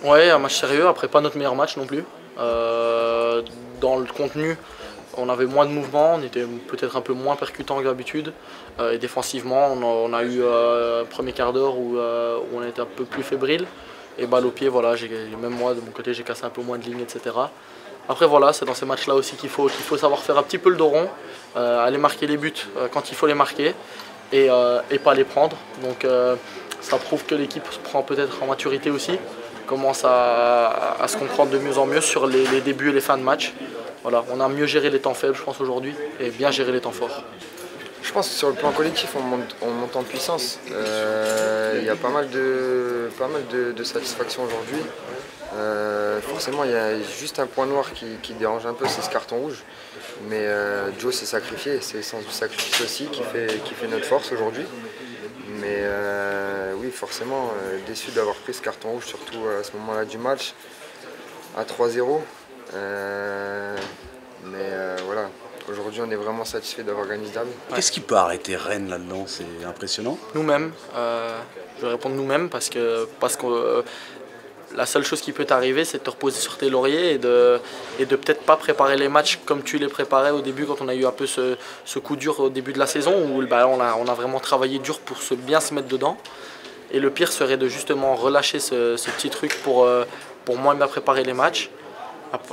Ouais, un match sérieux, après pas notre meilleur match non plus. Dans le contenu, on avait moins de mouvements, on était peut-être un peu moins percutant que d'habitude. Et défensivement, on a eu un premier quart d'heure où on était un peu plus fébrile. Et balle au pied, voilà, même moi de mon côté j'ai cassé un peu moins de lignes, etc. Après voilà, c'est dans ces matchs-là aussi qu'il faut savoir faire un petit peu le dos rond, aller marquer les buts quand il faut les marquer et pas les prendre. Donc ça prouve que l'équipe prend peut-être en maturité aussi, commence à se comprendre de mieux en mieux sur les débuts et les fins de match. Voilà, on a mieux géré les temps faibles je pense aujourd'hui et bien géré les temps forts. Je pense que sur le plan collectif, on monte en puissance. Il y a pas mal de satisfaction aujourd'hui. Forcément, il y a juste un point noir qui dérange un peu, c'est ce carton rouge. Mais Joe s'est sacrifié, c'est le sens du sacrifice aussi qui fait notre force aujourd'hui. Mais oui, forcément, déçu d'avoir pris ce carton rouge, surtout à ce moment-là du match, à 3-0. Voilà, aujourd'hui on est vraiment satisfait d'avoir gagné ce derby. Qu'est-ce qui peut arrêter Rennes là-dedans? C'est impressionnant. Nous-mêmes, je vais répondre nous-mêmes parce que la seule chose qui peut t'arriver, c'est de te reposer sur tes lauriers et de peut-être pas préparer les matchs comme tu les préparais au début quand on a eu un peu ce coup dur au début de la saison où on a vraiment travaillé dur pour bien se mettre dedans. Et le pire serait de justement relâcher ce petit truc pour moins bien préparer les matchs.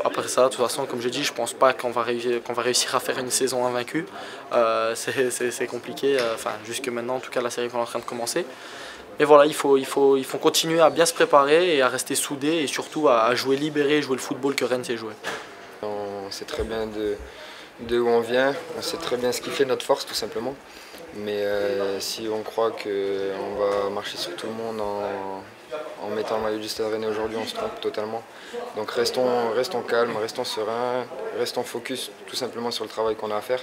Après ça, de toute façon, comme je dis, je pense pas qu'on va réussir à faire une saison invaincue. C'est compliqué, enfin jusque maintenant, en tout cas la série est en train de commencer. Mais voilà, il faut continuer à bien se préparer et à rester soudé et surtout à jouer libéré, jouer le football que Rennes sait jouer. On sait très bien de où on vient, on sait très bien ce qui fait notre force tout simplement. Mais si on croit qu'on va marcher sur tout le monde en mettant le maillot du Stade Rennais aujourd'hui, on se trompe totalement. Donc restons calmes, restons sereins, restons focus tout simplement sur le travail qu'on a à faire.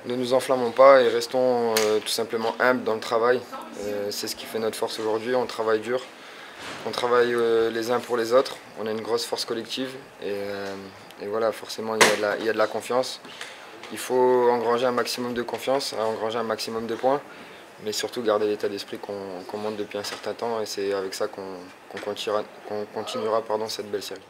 Ne nous enflammons pas et restons tout simplement humbles dans le travail. C'est ce qui fait notre force aujourd'hui, on travaille dur, on travaille les uns pour les autres, on a une grosse force collective et voilà, forcément il y a de la confiance. Il faut engranger un maximum de confiance, engranger un maximum de points, mais surtout garder l'état d'esprit qu'on monte depuis un certain temps et c'est avec ça qu'on continuera cette belle série.